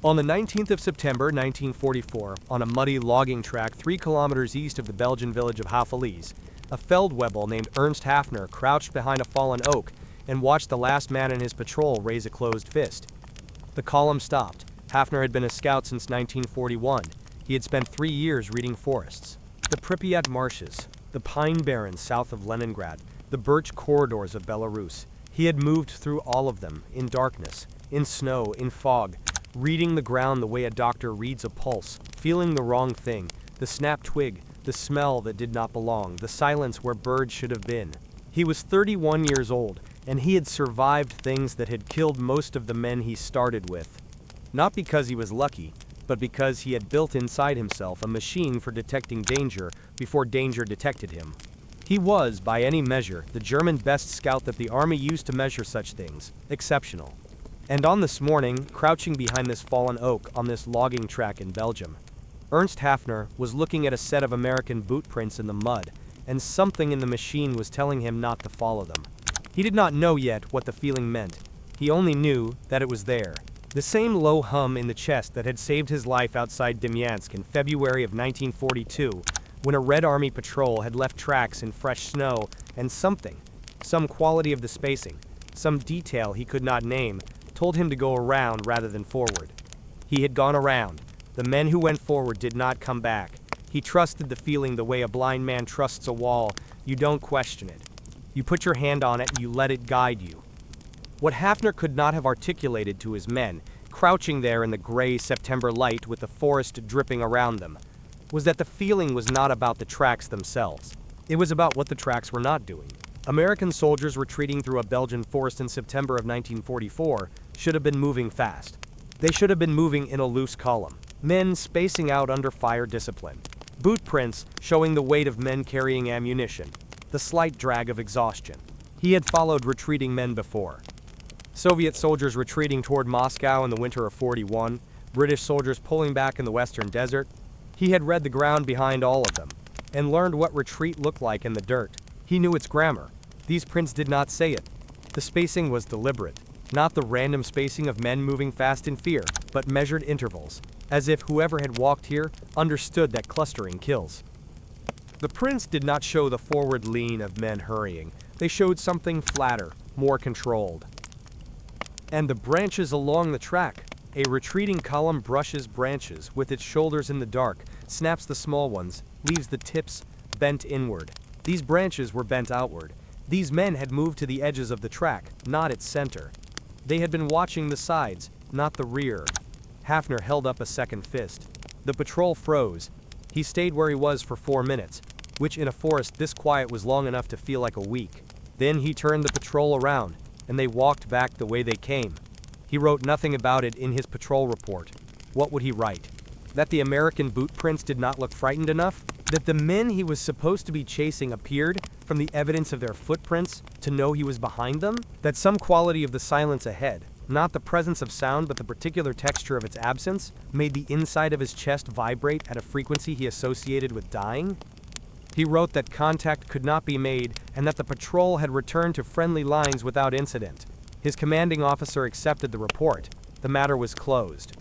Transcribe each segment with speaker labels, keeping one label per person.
Speaker 1: On the 19th of September 1944, on a muddy logging track 3 kilometers east of the Belgian village of Hafeliz, a Feldwebel named Ernst Häfner crouched behind a fallen oak and watched the last man in his patrol raise a closed fist. The column stopped. Häfner had been a scout since 1941. He had spent 3 years reading forests. The Pripyat Marshes, the pine barrens south of Leningrad, the birch corridors of Belarus. He had moved through all of them, in darkness, in snow, in fog, reading the ground the way a doctor reads a pulse, feeling the wrong thing, the snapped twig, the smell that did not belong, the silence where birds should have been. He was 31 years old, and he had survived things that had killed most of the men he started with. Not because he was lucky, but because he had built inside himself a machine for detecting danger before danger detected him. He was, by any measure, the German best scout that the army used to measure such things, exceptional. And on this morning, crouching behind this fallen oak on this logging track in Belgium, Ernst Häfner was looking at a set of American boot prints in the mud, and something in the machine was telling him not to follow them. He did not know yet what the feeling meant. He only knew that it was there. The same low hum in the chest that had saved his life outside Demyansk in February of 1942, when a Red Army patrol had left tracks in fresh snow, and something, some quality of the spacing, some detail he could not name, told him to go around rather than forward. He had gone around. The men who went forward did not come back. He trusted the feeling the way a blind man trusts a wall. You don't question it. You put your hand on it and you let it guide you. What Häfner could not have articulated to his men, crouching there in the gray September light with the forest dripping around them, was that the feeling was not about the tracks themselves. It was about what the tracks were not doing. American soldiers retreating through a Belgian forest in September of 1944 should have been moving fast. They should have been moving in a loose column. Men spacing out under fire discipline. Boot prints showing the weight of men carrying ammunition. The slight drag of exhaustion. He had followed retreating men before. Soviet soldiers retreating toward Moscow in the winter of '41. British soldiers pulling back in the western desert. He had read the ground behind all of them, and learned what retreat looked like in the dirt. He knew its grammar. These prints did not say it. The spacing was deliberate. Not the random spacing of men moving fast in fear, but measured intervals, as if whoever had walked here understood that clustering kills. The prints did not show the forward lean of men hurrying. They showed something flatter, more controlled. And the branches along the track. A retreating column brushes branches with its shoulders in the dark, snaps the small ones, leaves the tips bent inward. These branches were bent outward. These men had moved to the edges of the track, not its center. They had been watching the sides, not the rear. Häfner held up a second fist. The patrol froze. He stayed where he was for 4 minutes, which in a forest this quiet was long enough to feel like a week. Then he turned the patrol around, and they walked back the way they came. He wrote nothing about it in his patrol report. What would he write? That the American boot prints did not look frightened enough? That the men he was supposed to be chasing appeared, from the evidence of their footprints, to know he was behind them? That some quality of the silence ahead, not the presence of sound but the particular texture of its absence, made the inside of his chest vibrate at a frequency he associated with dying? He wrote that contact could not be made and that the patrol had returned to friendly lines without incident. His commanding officer accepted the report. The matter was closed.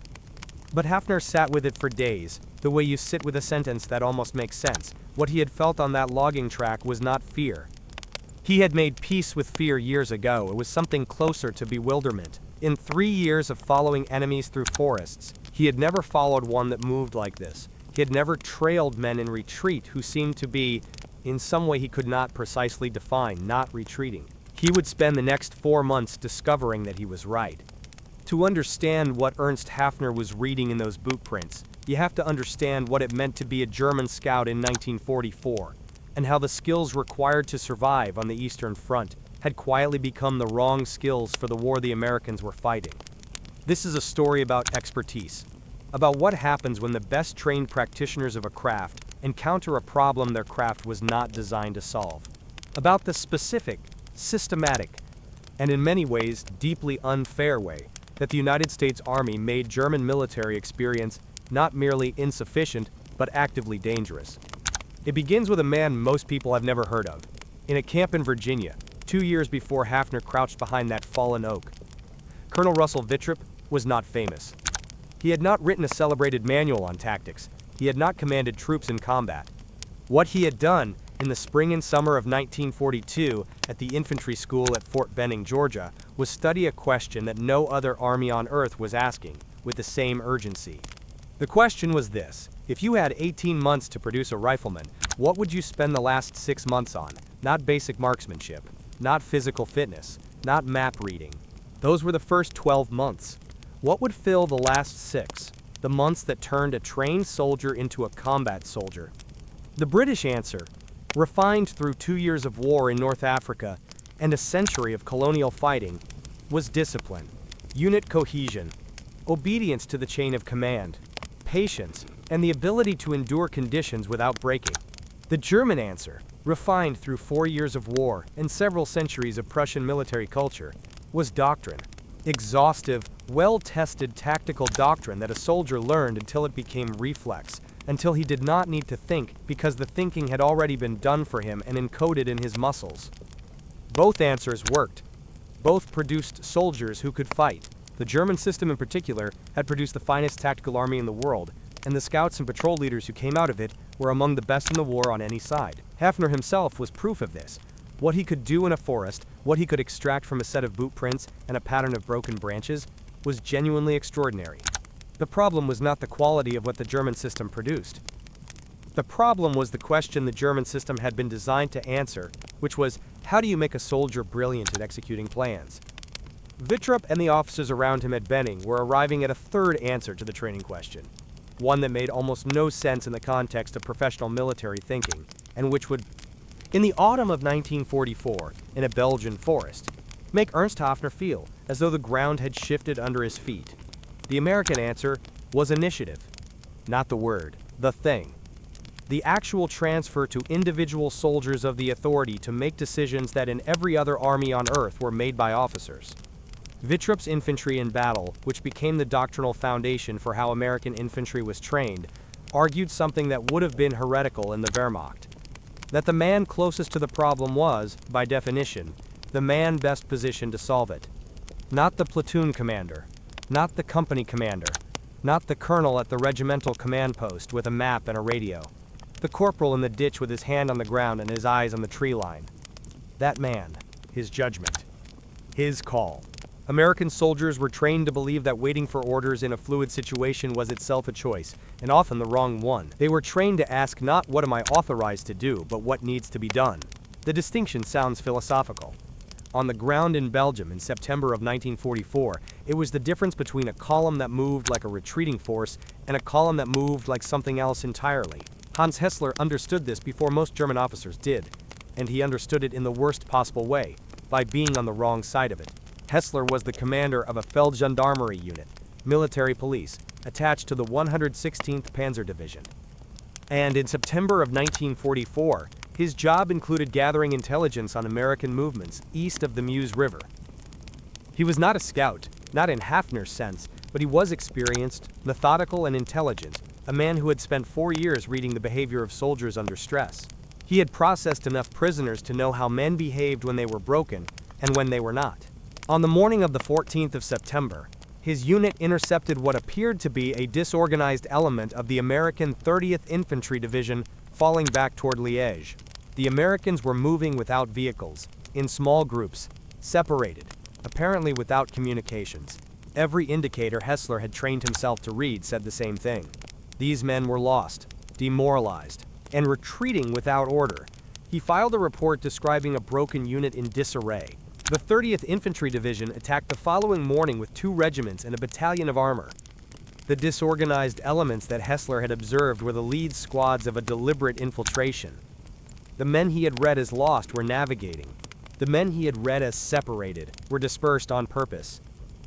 Speaker 1: But Häfner sat with it for days, the way you sit with a sentence that almost makes sense. What he had felt on that logging track was not fear. He had made peace with fear years ago. It was something closer to bewilderment. In 3 years of following enemies through forests, he had never followed one that moved like this. He had never trailed men in retreat who seemed to be, in some way he could not precisely define, not retreating. He would spend the next 4 months discovering that he was right. To understand what Ernst Häfner was reading in those boot prints, you have to understand what it meant to be a German scout in 1944, and how the skills required to survive on the Eastern Front had quietly become the wrong skills for the war the Americans were fighting. This is a story about expertise, about what happens when the best trained practitioners of a craft encounter a problem their craft was not designed to solve, about the specific, systematic, and in many ways deeply unfair way that the United States Army made German military experience not merely insufficient, but actively dangerous. It begins with a man most people have never heard of. In a camp in Virginia, 2 years before Häfner crouched behind that fallen oak. Colonel Russell Wittrup was not famous. He had not written a celebrated manual on tactics. He had not commanded troops in combat. What he had done, in the spring and summer of 1942, at the infantry school at Fort Benning, Georgia, was study a question that no other army on earth was asking, with the same urgency. The question was this: if you had 18 months to produce a rifleman, what would you spend the last 6 months on? Not basic marksmanship, not physical fitness, not map reading. Those were the first 12 months. What would fill the last 6? The months that turned a trained soldier into a combat soldier? The British answer, refined through 2 years of war in North Africa and a century of colonial fighting, was discipline, unit cohesion, obedience to the chain of command, patience, and the ability to endure conditions without breaking. The German answer, refined through 4 years of war and several centuries of Prussian military culture, was doctrine. Exhaustive, well-tested tactical doctrine that a soldier learned until it became reflex, until he did not need to think because the thinking had already been done for him and encoded in his muscles. Both answers worked. Both produced soldiers who could fight. The German system in particular had produced the finest tactical army in the world, and the scouts and patrol leaders who came out of it were among the best in the war on any side. Häfner himself was proof of this. What he could do in a forest, what he could extract from a set of boot prints and a pattern of broken branches, was genuinely extraordinary. The problem was not the quality of what the German system produced. The problem was the question the German system had been designed to answer, which was, how do you make a soldier brilliant at executing plans? Wittrup and the officers around him at Benning were arriving at a third answer to the training question, one that made almost no sense in the context of professional military thinking, and which would, in the autumn of 1944, in a Belgian forest, make Ernst Häfner feel as though the ground had shifted under his feet. The American answer was initiative. Not the word, the thing. The actual transfer to individual soldiers of the authority to make decisions that in every other army on earth were made by officers. Wittrup's infantry in battle, which became the doctrinal foundation for how American infantry was trained, argued something that would have been heretical in the Wehrmacht. That the man closest to the problem was, by definition, the man best positioned to solve it. Not the platoon commander, not the company commander, not the colonel at the regimental command post with a map and a radio, the corporal in the ditch with his hand on the ground and his eyes on the tree line. That man, his judgment, his call. American soldiers were trained to believe that waiting for orders in a fluid situation was itself a choice, and often the wrong one. They were trained to ask not what am I authorized to do, but what needs to be done. The distinction sounds philosophical. On the ground in Belgium in September of 1944, it was the difference between a column that moved like a retreating force and a column that moved like something else entirely. Hans Häfner understood this before most German officers did, and he understood it in the worst possible way, by being on the wrong side of it. Häfner was the commander of a Feldgendarmerie unit, military police, attached to the 116th Panzer Division. And in September of 1944, his job included gathering intelligence on American movements east of the Meuse River. He was not a scout, not in Häfner's sense, but he was experienced, methodical, and intelligent, a man who had spent 4 years reading the behavior of soldiers under stress. He had processed enough prisoners to know how men behaved when they were broken and when they were not. On the morning of the 14th of September, his unit intercepted what appeared to be a disorganized element of the American 30th Infantry Division falling back toward Liège. The Americans were moving without vehicles, in small groups, separated, apparently without communications. Every indicator Häfner had trained himself to read said the same thing. These men were lost, demoralized, and retreating without order. He filed a report describing a broken unit in disarray. The 30th Infantry Division attacked the following morning with 2 regiments and a battalion of armor. The disorganized elements that Häfner had observed were the lead squads of a deliberate infiltration. The men he had read as lost were navigating. The men he had read as separated were dispersed on purpose.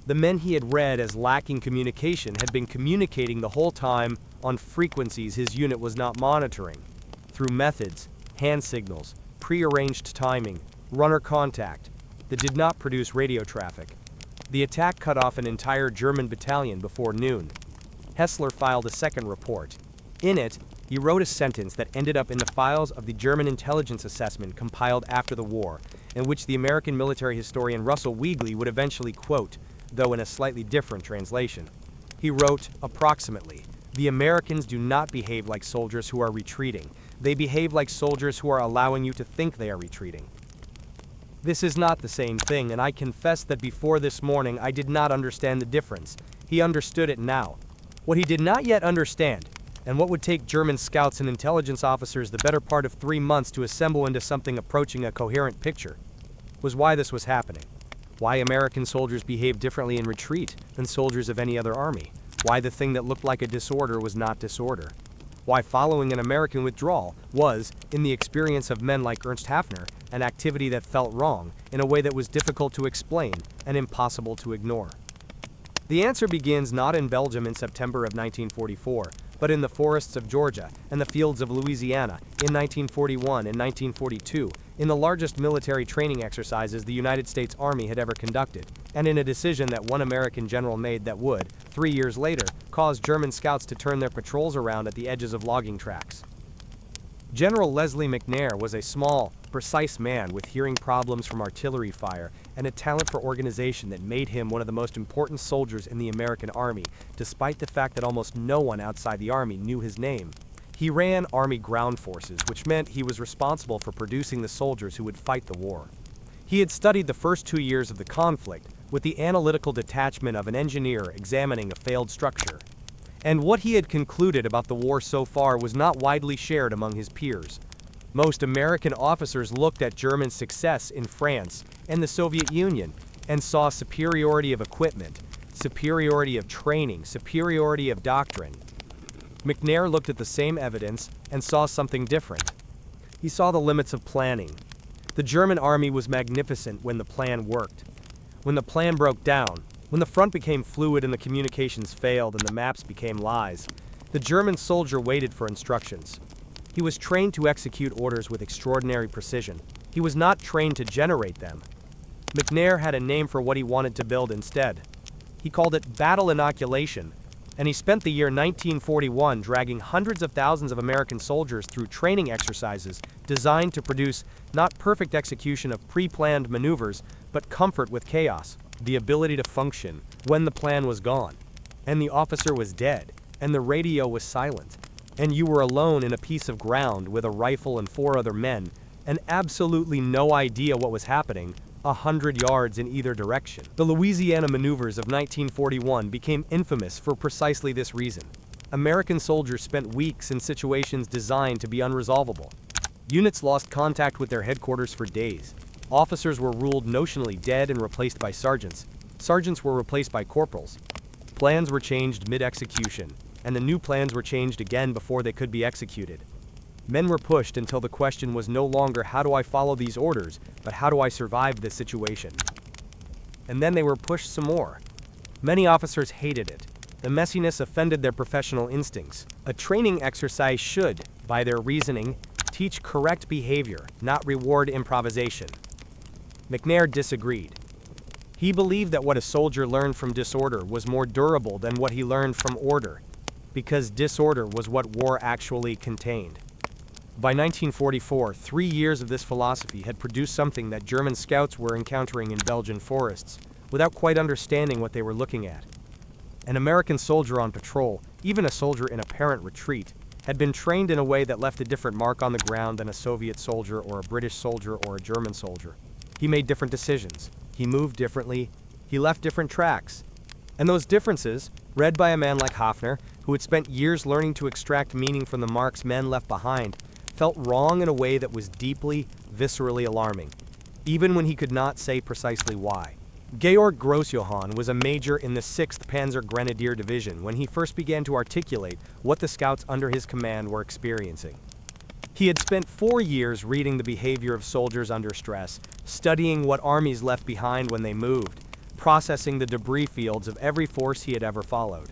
Speaker 1: The men he had read as lacking communication had been communicating the whole time on frequencies his unit was not monitoring. Through methods, hand signals, prearranged timing, runner contact, that did not produce radio traffic. The attack cut off an entire German battalion before noon. Häfner filed a second report. In it, he wrote a sentence that ended up in the files of the German intelligence assessment compiled after the war, and which the American military historian Russell Weigley would eventually quote, though in a slightly different translation. He wrote, approximately, "The Americans do not behave like soldiers who are retreating. They behave like soldiers who are allowing you to think they are retreating." This is not the same thing, and I confess that before this morning I did not understand the difference. He understood it now. What he did not yet understand, and what would take German scouts and intelligence officers the better part of 3 months to assemble into something approaching a coherent picture, was why this was happening. Why American soldiers behaved differently in retreat than soldiers of any other army. Why the thing that looked like a disorder was not disorder. Why following an American withdrawal was, in the experience of men like Ernst Häfner, an activity that felt wrong in a way that was difficult to explain and impossible to ignore. The answer begins not in Belgium in September of 1944, but in the forests of Georgia and the fields of Louisiana in 1941 and 1942, in the largest military training exercises the United States Army had ever conducted, and in a decision that one American general made that would, 3 years later, cause German scouts to turn their patrols around at the edges of logging tracks. General Leslie McNair was a small, precise man with hearing problems from artillery fire and a talent for organization that made him one of the most important soldiers in the American Army, despite the fact that almost no one outside the Army knew his name. He ran Army ground forces, which meant he was responsible for producing the soldiers who would fight the war. He had studied the first 2 years of the conflict with the analytical detachment of an engineer examining a failed structure. And what he had concluded about the war so far was not widely shared among his peers. Most American officers looked at German success in France and the Soviet Union and saw superiority of equipment, superiority of training, superiority of doctrine. McNair looked at the same evidence and saw something different. He saw the limits of planning. The German army was magnificent when the plan worked. When the plan broke down, when the front became fluid and the communications failed and the maps became lies, the German soldier waited for instructions. He was trained to execute orders with extraordinary precision. He was not trained to generate them. McNair had a name for what he wanted to build instead. He called it battle inoculation, and he spent the year 1941 dragging hundreds of thousands of American soldiers through training exercises designed to produce not perfect execution of pre-planned maneuvers, but comfort with chaos. The ability to function when the plan was gone, and the officer was dead, and the radio was silent, and you were alone in a piece of ground with a rifle and 4 other men, and absolutely no idea what was happening, 100 yards in either direction. The Louisiana maneuvers of 1941 became infamous for precisely this reason. American soldiers spent weeks in situations designed to be unresolvable. Units lost contact with their headquarters for days. Officers were ruled notionally dead and replaced by sergeants. Sergeants were replaced by corporals. Plans were changed mid-execution, and the new plans were changed again before they could be executed. Men were pushed until the question was no longer how do I follow these orders, but how do I survive this situation? And then they were pushed some more. Many officers hated it. The messiness offended their professional instincts. A training exercise should, by their reasoning, teach correct behavior, not reward improvisation. McNair disagreed. He believed that what a soldier learned from disorder was more durable than what he learned from order, because disorder was what war actually contained. By 1944, 3 years of this philosophy had produced something that German scouts were encountering in Belgian forests, without quite understanding what they were looking at. An American soldier on patrol, even a soldier in apparent retreat, had been trained in a way that left a different mark on the ground than a Soviet soldier or a British soldier or a German soldier. He made different decisions. He moved differently. He left different tracks. And those differences, read by a man like Häfner, who had spent years learning to extract meaning from the marks men left behind, felt wrong in a way that was deeply, viscerally alarming, even when he could not say precisely why. Georg Grossjohann was a major in the 6th Panzer Grenadier Division when he first began to articulate what the scouts under his command were experiencing. He had spent 4 years reading the behavior of soldiers under stress, studying what armies left behind when they moved, processing the debris fields of every force he had ever followed.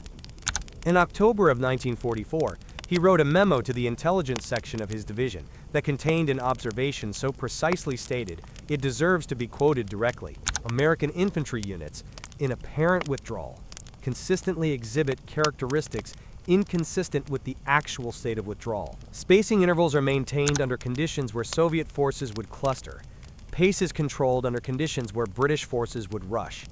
Speaker 1: In October of 1944, he wrote a memo to the intelligence section of his division that contained an observation so precisely stated it deserves to be quoted directly. American infantry units, in apparent withdrawal, consistently exhibit characteristics inconsistent with the actual state of withdrawal. Spacing intervals are maintained under conditions where Soviet forces would cluster. Pace is controlled under conditions where British forces would rush.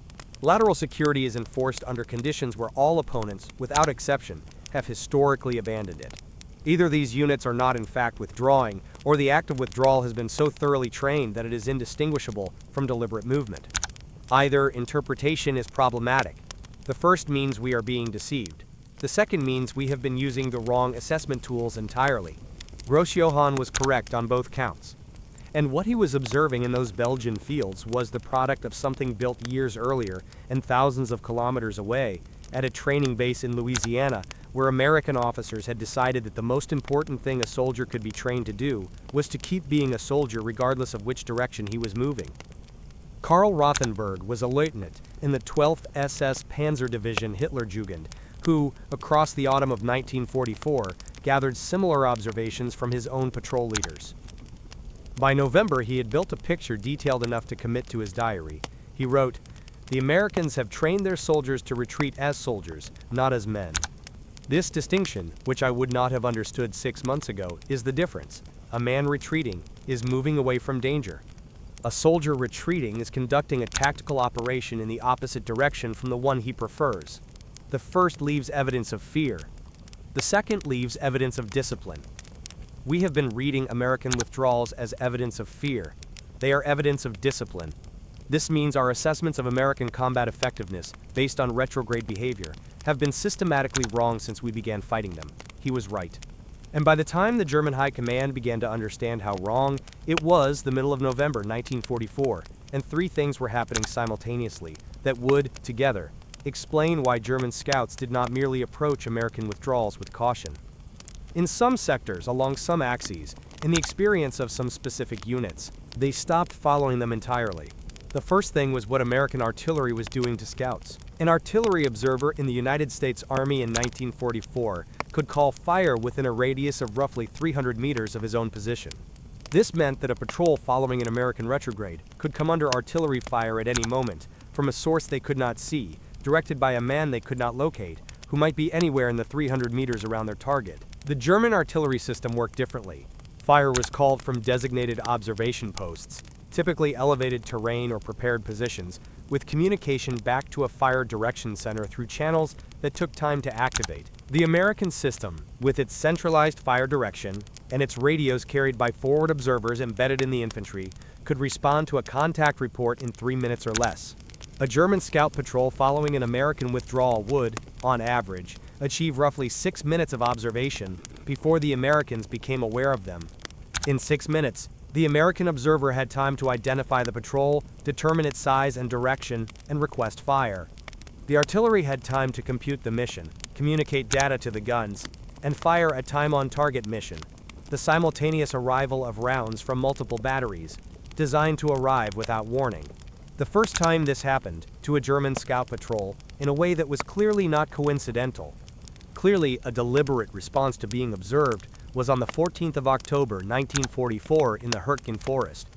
Speaker 1: Lateral security is enforced under conditions where all opponents, without exception, have historically abandoned it. Either these units are not in fact withdrawing, or the act of withdrawal has been so thoroughly trained that it is indistinguishable from deliberate movement. Either interpretation is problematic. The first means we are being deceived. The second means we have been using the wrong assessment tools entirely. Gross-Johann was correct on both counts. And what he was observing in those Belgian fields was the product of something built years earlier and thousands of kilometers away at a training base in Louisiana, where American officers had decided that the most important thing a soldier could be trained to do was to keep being a soldier regardless of which direction he was moving. Karl Rothenberg was a lieutenant in the 12th SS Panzer Division Hitlerjugend, who, across the autumn of 1944, gathered similar observations from his own patrol leaders. By November, he had built a picture detailed enough to commit to his diary. He wrote, "The Americans have trained their soldiers to retreat as soldiers, not as men. This distinction, which I would not have understood 6 months ago, is the difference. A man retreating is moving away from danger. A soldier retreating is conducting a tactical operation in the opposite direction from the one he prefers. The first leaves evidence of fear. The second leaves evidence of discipline. We have been reading American withdrawals as evidence of fear. They are evidence of discipline. This means our assessments of American combat effectiveness, based on retrograde behavior, have been systematically wrong since we began fighting them." He was right. And by the time the German High Command began to understand how wrong, it was the middle of November 1944, and three things were happening simultaneously that would, together, explain why German scouts did not merely approach American withdrawals with caution. In some sectors, along some axes, in the experience of some specific units, they stopped following them entirely. The first thing was what American artillery was doing to scouts. An artillery observer in the United States Army in 1944 could call fire within a radius of roughly 300 meters of his own position. This meant that a patrol following an American retrograde could come under artillery fire at any moment, from a source they could not see, directed by a man they could not locate, who might be anywhere in the 300 meters around their target. The German artillery system worked differently. Fire was called from designated observation posts, typically elevated terrain or prepared positions, with communication back to a fire direction center through channels that took time to activate. The American system, with its centralized fire direction and its radios carried by forward observers embedded in the infantry, could respond to a contact report in 3 minutes or less. A German scout patrol following an American withdrawal would, on average, achieve roughly 6 minutes of observation before the Americans became aware of them. In 6 minutes, the American observer had time to identify the patrol, determine its size and direction, and request fire. The artillery had time to compute the mission, communicate data to the guns, and fire a time-on-target mission, the simultaneous arrival of rounds from multiple batteries, designed to arrive without warning. The first time this happened, to a German scout patrol, in a way that was clearly not coincidental, clearly a deliberate response to being observed, was on the 14th of October 1944 in the Hürtgen forest,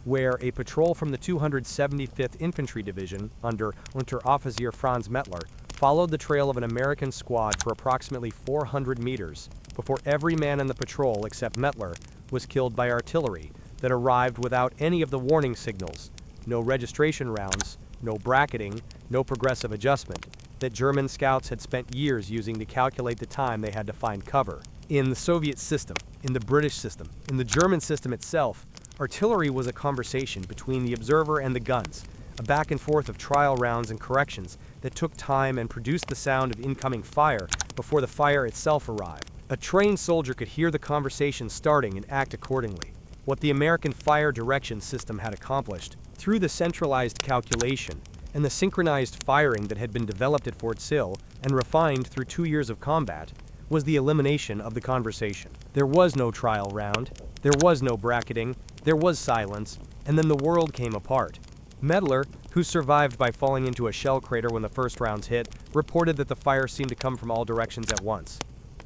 Speaker 1: where a patrol from the 275th Infantry Division under Unteroffizier Franz Mettler followed the trail of an American squad for approximately 400 meters before every man in the patrol except Mettler was killed by artillery that arrived without any of the warning signals, no registration rounds, no bracketing, no progressive adjustment, that German scouts had spent years using to calculate the time they had to find cover. In the Soviet system, in the British system, in the German system itself, artillery was a conversation between the observer and the guns, a back and forth of trial rounds and corrections that took time and produced the sound of incoming fire before the fire itself arrived. A trained soldier could hear the conversation starting and act accordingly. What the American fire direction system had accomplished, through the centralized calculation and the synchronized firing that had been developed at Fort Sill and refined through 2 years of combat, was the elimination of the conversation. There was no trial round, there was no bracketing, there was silence, and then the world came apart. Mettler, who survived by falling into a shell crater when the first rounds hit, reported that the fire seemed to come from all directions at once.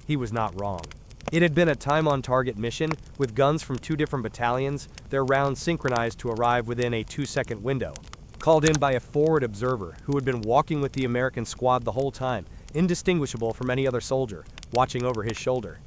Speaker 1: He was not wrong. It had been a time-on-target mission, with guns from 2 different battalions, their rounds synchronized to arrive within a 2-second window. Called in by a forward observer who had been walking with the American squad the whole time, indistinguishable from any other soldier, watching over his shoulder.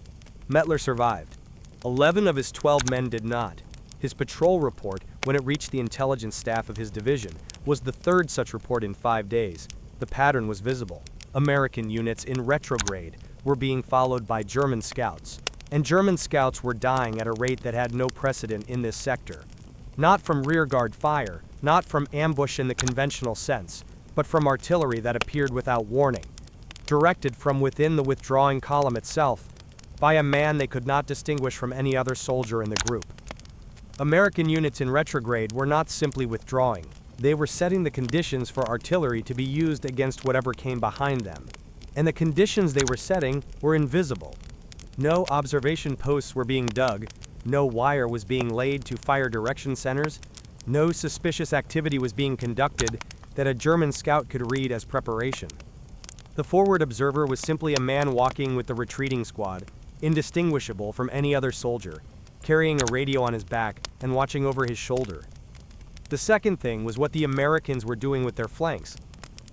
Speaker 1: Mettler survived. 11 of his 12 men did not. His patrol report, when it reached the intelligence staff of his division, was the third such report in 5 days. The pattern was visible. American units in retrograde were being followed by German scouts, and German scouts were dying at a rate that had no precedent in this sector. Not from rearguard fire, not from ambush in the conventional sense, but from artillery that appeared without warning, directed from within the withdrawing column itself, by a man they could not distinguish from any other soldier in the group. American units in retrograde were not simply withdrawing, they were setting the conditions for artillery to be used against whatever came behind them. And the conditions they were setting were invisible. No observation posts were being dug, no wire was being laid to fire direction centers, no suspicious activity was being conducted that a German scout could read as preparation. The forward observer was simply a man walking with the retreating squad, indistinguishable from any other soldier, carrying a radio on his back and watching over his shoulder. The second thing was what the Americans were doing with their flanks.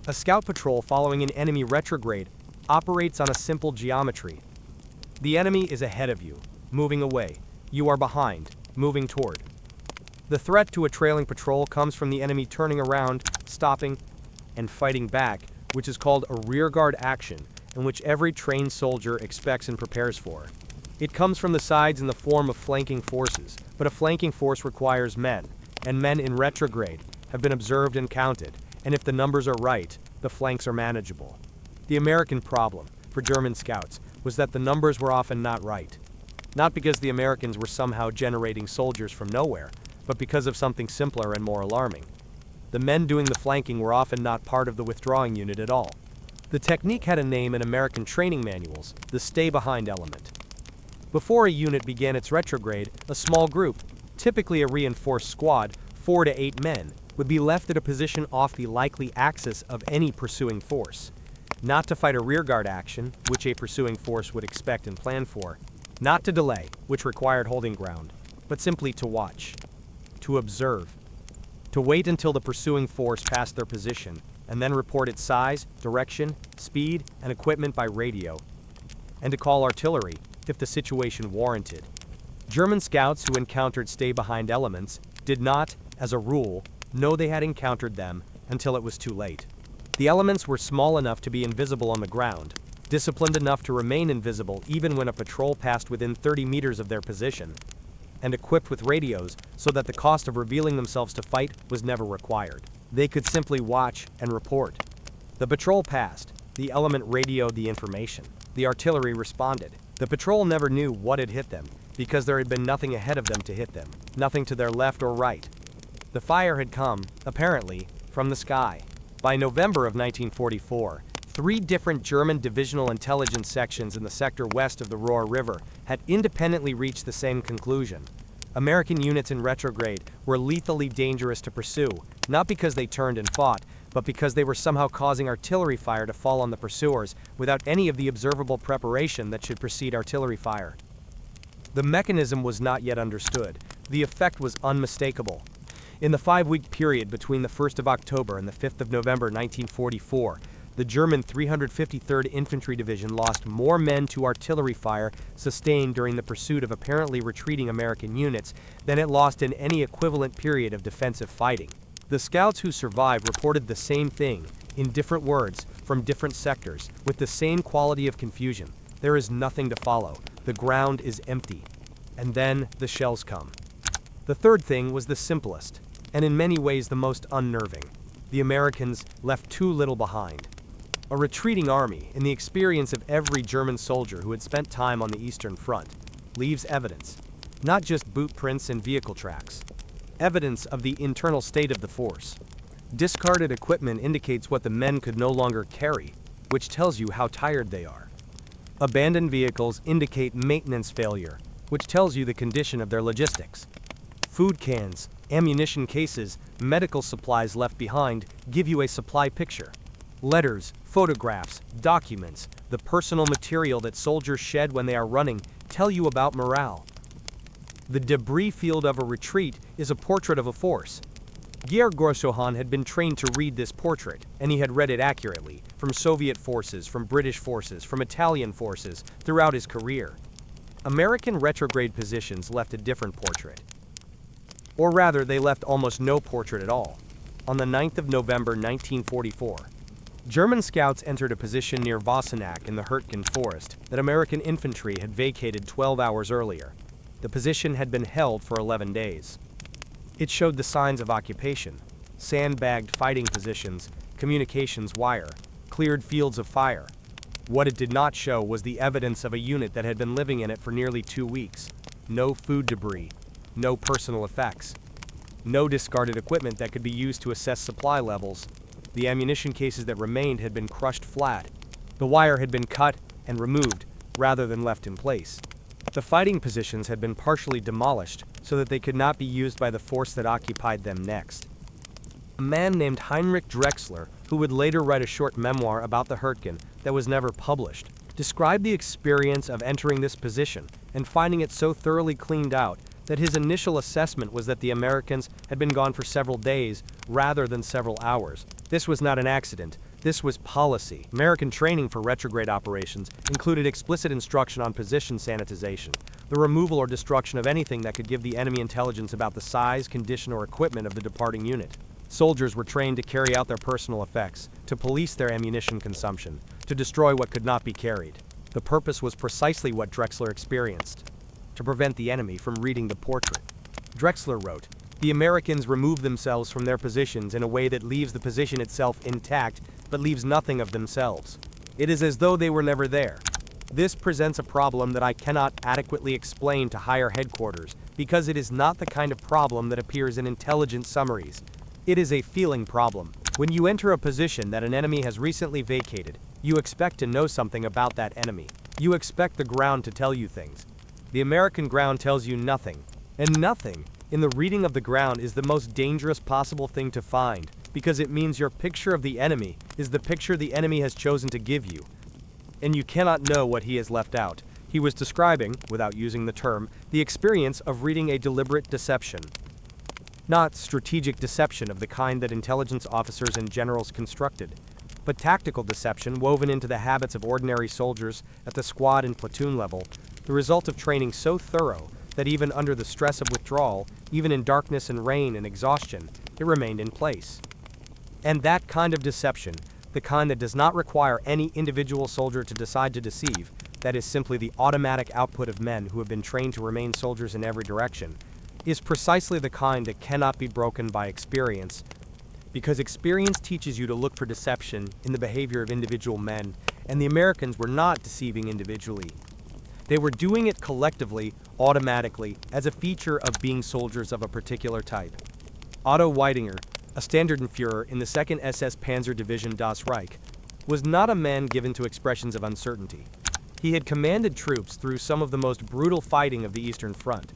Speaker 1: A scout patrol following an enemy retrograde operates on a simple geometry. The enemy is ahead of you, moving away. You are behind, moving toward. The threat to a trailing patrol comes from the enemy turning around, stopping, and fighting back, which is called a rearguard action, in which every trained soldier expects and prepares for. It comes from the sides in the form of flanking forces, but a flanking force requires men, and men in retrograde have been observed and counted, and if the numbers are right, the flanks are manageable. The American problem, for German scouts, was that the numbers were often not right. Not because the Americans were somehow generating soldiers from nowhere, but because of something simpler and more alarming. The men doing the flanking were often not part of the withdrawing unit at all. The technique had a name in American training manuals, the stay-behind element. Before a unit began its retrograde, a small group, typically a reinforced squad, 4 to 8 men, would be left at a position off the likely axis of any pursuing force. Not to fight a rearguard action, which a pursuing force would expect and plan for. Not to delay, which required holding ground, but simply to watch. To observe. To wait until the pursuing force passed their position, and then report its size, direction, speed, and equipment by radio. And to call artillery, if the situation warranted. German scouts who encountered stay-behind elements did not, as a rule, know they had encountered them until it was too late. The elements were small enough to be invisible on the ground, disciplined enough to remain invisible even when a patrol passed within 30 meters of their position, and equipped with radios so that the cost of revealing themselves to fight was never required. They could simply watch and report. The patrol passed. The element radioed the information. The artillery responded. The patrol never knew what had hit them, because there had been nothing ahead of them to hit them, nothing to their left or right. The fire had come, apparently, from the sky. By November of 1944, 3 different German divisional intelligence sections in the sector west of the Roer River had independently reached the same conclusion. American units in retrograde were lethally dangerous to pursue, not because they turned and fought, but because they were somehow causing artillery fire to fall on the pursuers without any of the observable preparation that should precede artillery fire. The mechanism was not yet understood. The effect was unmistakable. In the 5-week period between the 1st of October and the 5th of November 1944, the German 353rd Infantry Division lost more men to artillery fire sustained during the pursuit of apparently retreating American units than it lost in any equivalent period of defensive fighting. The scouts who survived reported the same thing, in different words, from different sectors, with the same quality of confusion. There is nothing to follow. The ground is empty. And then the shells come. The third thing was the simplest, and in many ways the most unnerving. The Americans left too little behind. A retreating army, in the experience of every German soldier who had spent time on the Eastern Front, leaves evidence, not just boot prints and vehicle tracks. Evidence of the internal state of the force. Discarded equipment indicates what the men could no longer carry, which tells you how tired they are. Abandoned vehicles indicate maintenance failure, which tells you the condition of their logistics. Food cans, ammunition cases, medical supplies left behind give you a supply picture. Letters, photographs, documents, the personal material that soldiers shed when they are running tell you about morale. The debris field of a retreat is a portrait of a force. Georg Grosjohann had been trained to read this portrait, and he had read it accurately, from Soviet forces, from British forces, from Italian forces, throughout his career. American retrograde positions left a different portrait. Or rather, they left almost no portrait at all. on the 9th of November 1944. German scouts entered a position near Wassenack in the Hürtgen forest that American infantry had vacated 12 hours earlier. The position had been held for 11 days. It showed the signs of occupation: sandbagged fighting positions, communications wire, cleared fields of fire. What it did not show was the evidence of a unit that had been living in it for nearly 2 weeks. No food debris, no personal effects, no discarded equipment that could be used to assess supply levels. The ammunition cases that remained had been crushed flat. The wire had been cut and removed rather than left in place. The fighting positions had been partially demolished so that they could not be used by the force that occupied them next. A man named Heinrich Drexler, who would later write a short memoir about the Hürtgen that was never published, described the experience of entering this position and finding it so thoroughly cleaned out that his initial assessment was that the Americans had been gone for several days rather than several hours. This was not an accident. This was policy. American training for retrograde operations included explicit instruction on position sanitization, the removal or destruction of anything that could give the enemy intelligence about the size, condition, or equipment of the departing unit. Soldiers were trained to carry out their personal effects, to police their ammunition consumption, to destroy what could not be carried. The purpose was precisely what Drexler experienced: to prevent the enemy from reading the portrait. Drexler wrote, "The Americans remove themselves from their positions in a way that leaves the position itself intact, but leaves nothing of themselves. It is as though they were never there. This presents a problem that I cannot adequately explain to higher headquarters, because it is not the kind of problem that appears in intelligence summaries. It is a feeling problem. When you enter a position that an enemy has recently vacated, you expect to know something about that enemy. You expect the ground to tell you things. The American ground tells you nothing. And nothing in the reading of the ground is the most dangerous possible thing to find, because it means your picture of the enemy is the picture the enemy has chosen to give you, and you cannot know what he has left out." He was describing, without using the term, the experience of reading a deliberate deception. Not strategic deception of the kind that intelligence officers and generals constructed, but tactical deception woven into the habits of ordinary soldiers at the squad and platoon level, the result of training so thorough that even under the stress of withdrawal, even in darkness and rain and exhaustion, it remained in place. And that kind of deception, the kind that does not require any individual soldier to decide to deceive, that is simply the automatic output of men who have been trained to remain soldiers in every direction, is precisely the kind that cannot be broken by experience, because experience teaches you to look for deception in the behavior of individual men, and the Americans were not deceiving individually. They were doing it collectively, automatically, as a feature of being soldiers of a particular type. Otto Weidinger, a Standartenführer in the 2nd SS Panzer Division Das Reich, was not a man given to expressions of uncertainty. He had commanded troops through some of the most brutal fighting of the Eastern Front,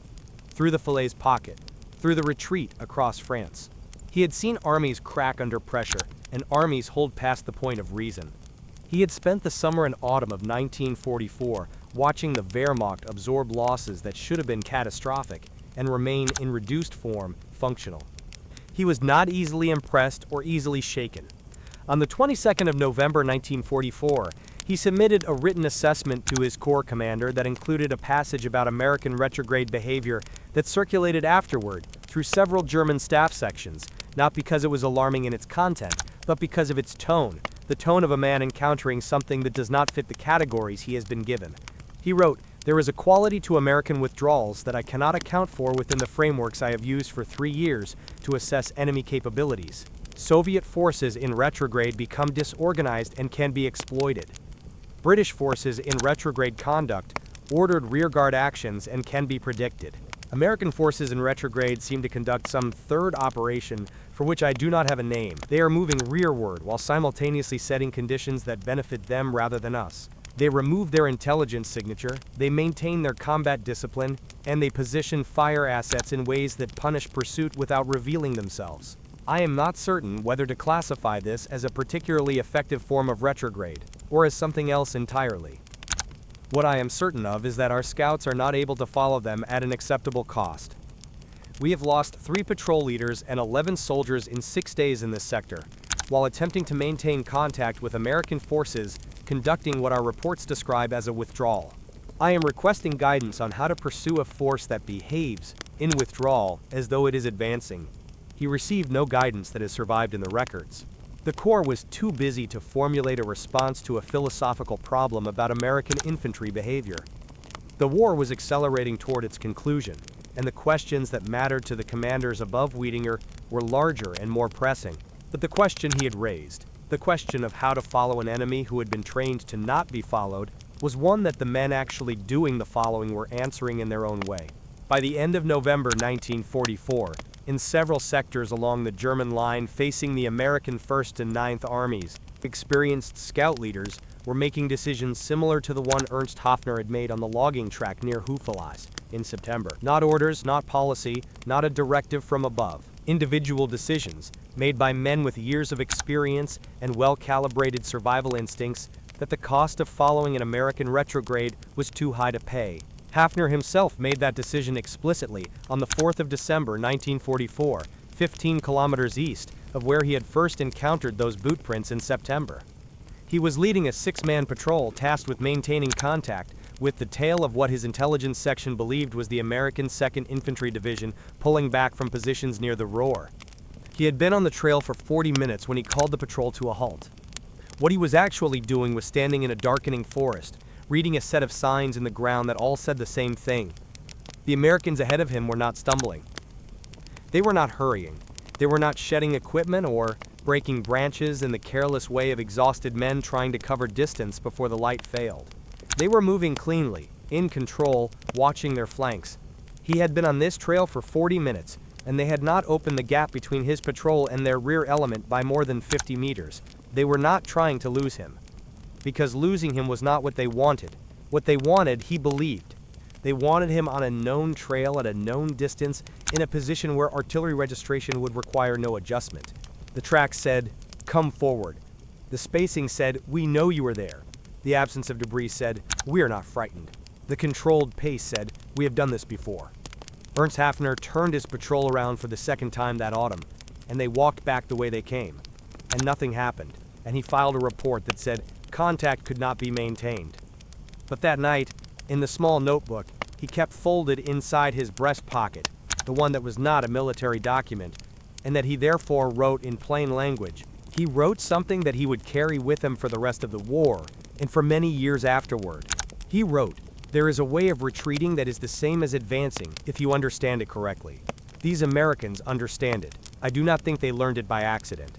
Speaker 1: through the Falaise Pocket, through the retreat across France. He had seen armies crack under pressure and armies hold past the point of reason. He had spent the summer and autumn of 1944 watching the Wehrmacht absorb losses that should have been catastrophic and remain in reduced form, functional. He was not easily impressed or easily shaken. On the 22nd of November 1944, he submitted a written assessment to his corps commander that included a passage about American retrograde behavior that circulated afterward through several German staff sections, not because it was alarming in its content, but because of its tone, the tone of a man encountering something that does not fit the categories he has been given. He wrote, "There is a quality to American withdrawals that I cannot account for within the frameworks I have used for 3 years to assess enemy capabilities. Soviet forces in retrograde become disorganized and can be exploited. British forces in retrograde conduct ordered rearguard actions and can be predicted. American forces in retrograde seem to conduct some third operation for which I do not have a name. They are moving rearward while simultaneously setting conditions that benefit them rather than us. They remove their intelligence signature, they maintain their combat discipline, and they position fire assets in ways that punish pursuit without revealing themselves. I am not certain whether to classify this as a particularly effective form of retrograde, or as something else entirely. What I am certain of is that our scouts are not able to follow them at an acceptable cost. We have lost 3 patrol leaders and 11 soldiers in 6 days in this sector, while attempting to maintain contact with American forces conducting what our reports describe as a withdrawal. I am requesting guidance on how to pursue a force that behaves, in withdrawal, as though it is advancing." he received no guidance that has survived in the records. The Corps was too busy to formulate a response to a philosophical problem about American infantry behavior. The war was accelerating toward its conclusion, and the questions that mattered to the commanders above Wiedenger were larger and more pressing. But the question he had raised, the question of how to follow an enemy who had been trained to not be followed, was one that the men actually doing the following were answering in their own way. By the end of November 1944, in several sectors along the German line facing the American 1st and 9th Armies, experienced scout leaders were making decisions similar to the one Ernst Häfner had made on the logging track near Hüffelas in September. Not orders, not policy, not a directive from above. Individual decisions made by men with years of experience and well-calibrated survival instincts that the cost of following an American retrograde was too high to pay. Häfner himself made that decision explicitly on the 4th of December 1944, 15 kilometers east of where he had first encountered those boot prints in September. He was leading a 6-man patrol tasked with maintaining contact with the tail of what his intelligence section believed was the American 2nd Infantry Division pulling back from positions near the Ruhr. He had been on the trail for 40 minutes when he called the patrol to a halt. What he was actually doing was standing in a darkening forest, reading a set of signs in the ground that all said the same thing. The Americans ahead of him were not stumbling. They were not hurrying. They were not shedding equipment or breaking branches in the careless way of exhausted men trying to cover distance before the light failed. They were moving cleanly, in control, watching their flanks. He had been on this trail for 40 minutes, and they had not opened the gap between his patrol and their rear element by more than 50 meters. They were not trying to lose him. Because losing him was not what they wanted. What they wanted, he believed. They wanted him on a known trail at a known distance in a position where artillery registration would require no adjustment. The track said, "Come forward." The spacing said, "We know you are there." The absence of debris said, "We are not frightened." The controlled pace said, "We have done this before." Ernst Häfner turned his patrol around for the second time that autumn, and they walked back the way they came. And nothing happened, and he filed a report that said, contact could not be maintained. But that night, in the small notebook he kept folded inside his breast pocket, the one that was not a military document, and that he therefore wrote in plain language, he wrote something that he would carry with him for the rest of the war, and for many years afterward. He wrote, "There is a way of retreating that is the same as advancing, if you understand it correctly. These Americans understand it. I do not think they learned it by accident.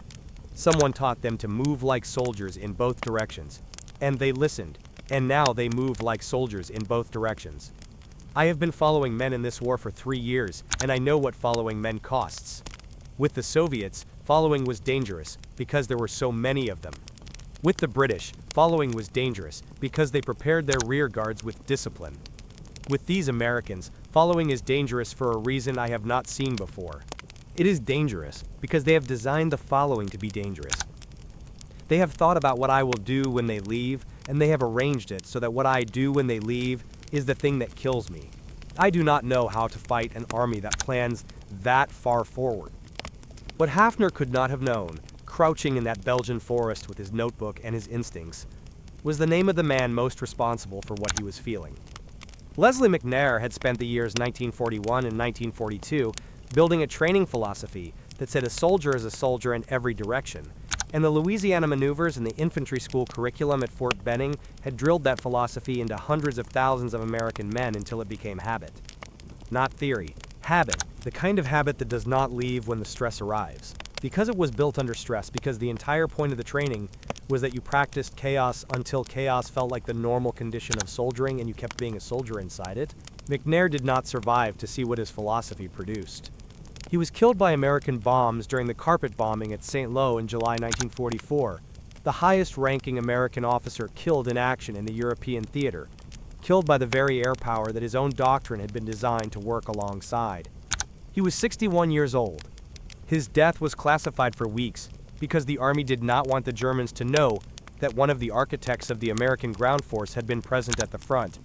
Speaker 1: Someone taught them to move like soldiers in both directions. And they listened, and now they move like soldiers in both directions. I have been following men in this war for 3 years, and I know what following men costs. With the Soviets, following was dangerous, because there were so many of them. With the British, following was dangerous, because they prepared their rear guards with discipline. With these Americans, following is dangerous for a reason I have not seen before. It is dangerous because they have designed the following to be dangerous. They have thought about what I will do when they leave, and they have arranged it so that what I do when they leave is the thing that kills me. I do not know how to fight an army that plans that far forward." What Häfner could not have known, crouching in that Belgian forest with his notebook and his instincts, was the name of the man most responsible for what he was feeling. Leslie McNair had spent the years 1941 and 1942 building a training philosophy that said a soldier is a soldier in every direction, and the Louisiana maneuvers and the infantry school curriculum at Fort Benning had drilled that philosophy into hundreds of thousands of American men until it became habit. Not theory, habit, the kind of habit that does not leave when the stress arrives. Because it was built under stress, because the entire point of the training was that you practiced chaos until chaos felt like the normal condition of soldiering and you kept being a soldier inside it, McNair did not survive to see what his philosophy produced. He was killed by American bombs during the carpet bombing at St. Lo in July 1944, the highest-ranking American officer killed in action in the European theater, killed by the very air power that his own doctrine had been designed to work alongside. He was 61 years old. His death was classified for weeks because the army did not want the Germans to know that one of the architects of the American ground force had been present at the front,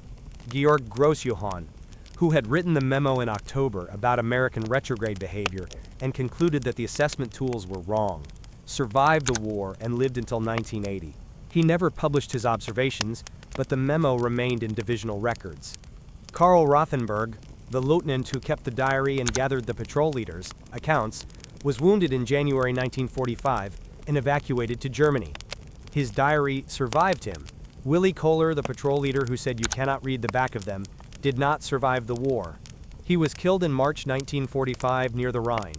Speaker 1: Georg Grossjohann, who had written the memo in October about American retrograde behavior and concluded that the assessment tools were wrong, survived the war, and lived until 1980. He never published his observations, but the memo remained in divisional records. Karl Rothenberg, the lieutenant who kept the diary and gathered the patrol leaders' accounts, was wounded in January 1945 and evacuated to Germany. His diary survived him. Willie Kohler, the patrol leader who said you cannot read the back of them, did not survive the war. He was killed in March 1945 near the Rhine.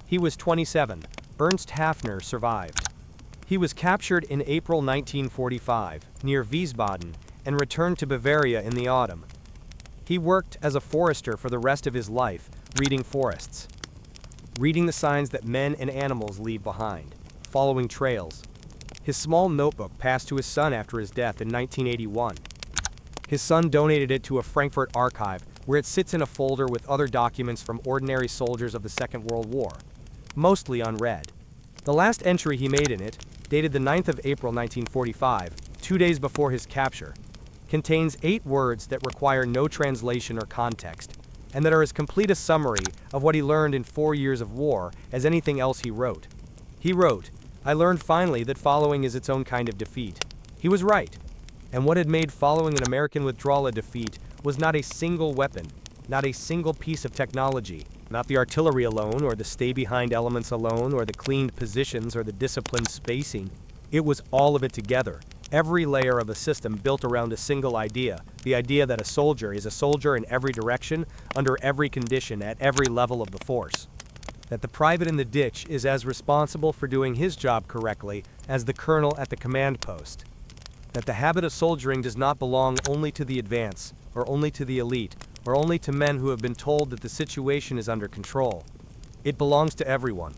Speaker 1: He was 27. Ernst Häfner survived. He was captured in April 1945 near Wiesbaden and returned to Bavaria in the autumn. He worked as a forester for the rest of his life, reading forests, reading the signs that men and animals leave behind, following trails. His small notebook passed to his son after his death in 1981. His son donated it to a Frankfurt archive, where it sits in a folder with other documents from ordinary soldiers of the Second World War, mostly unread. The last entry he made in it, dated the 9th of April 1945, 2 days before his capture, contains 8 words that require no translation or context, and that are as complete a summary of what he learned in 4 years of war as anything else he wrote. He wrote, "I learned finally that following is its own kind of defeat." He was right. And what had made following an American withdrawal a defeat was not a single weapon, not a single piece of technology, not the artillery alone, or the stay-behind elements alone, or the cleaned positions, or the disciplined spacing. It was all of it together, every layer of a system built around a single idea, the idea that a soldier is a soldier in every direction, under every condition, at every level of the force. That the private in the ditch is as responsible for doing his job correctly as the colonel at the command post. That the habit of soldiering does not belong only to the advance, or only to the elite, or only to men who have been told that the situation is under control. It belongs to everyone.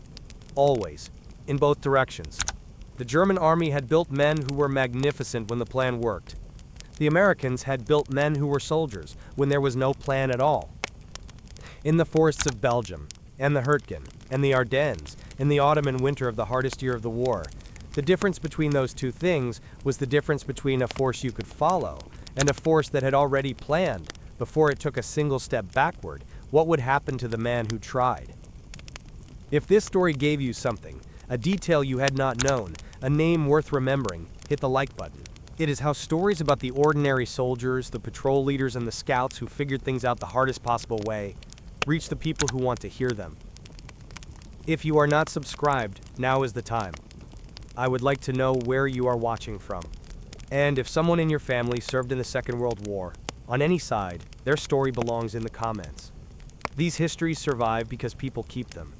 Speaker 1: Always. In both directions. The German army had built men who were magnificent when the plan worked. The Americans had built men who were soldiers when there was no plan at all. In the forests of Belgium, and the Hürtgen, and the Ardennes, in the autumn and winter of the hardest year of the war, the difference between those two things was the difference between a force you could follow and a force that had already planned, before it took a single step backward, what would happen to the man who tried. If this story gave you something, a detail you had not known, a name worth remembering, hit the like button. It is how stories about the ordinary soldiers, the patrol leaders, and the scouts who figured things out the hardest possible way reach the people who want to hear them. If you are not subscribed, now is the time. I would like to know where you are watching from. And if someone in your family served in the Second World War, on any side, their story belongs in the comments. These histories survive because people keep them.